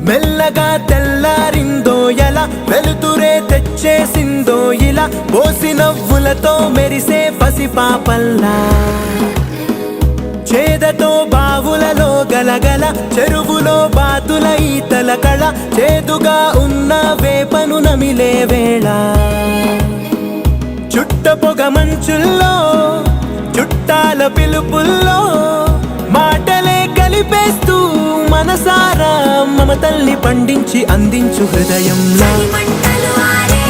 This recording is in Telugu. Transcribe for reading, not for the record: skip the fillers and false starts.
మెల్లగా తెల్లారిందో ఎలా వెలుతురే తెచ్చేసిందో ఇలా పోసి నవ్వులతో మెరిసే పసిపాపల్లా చేదతో బావులలో గలగల చెరువులో బాతుల ఈతల కళ చేదుగా ఉన్న వేపను నమిలే వేళ చుట్ట పొగ మంచుల్లో చుట్టాల పిలుపుల్లో మాటలే కలిపేస్తూ మనసారా మమతల్ని పండించి అందించు హృదయంలో మంటలు ఆరే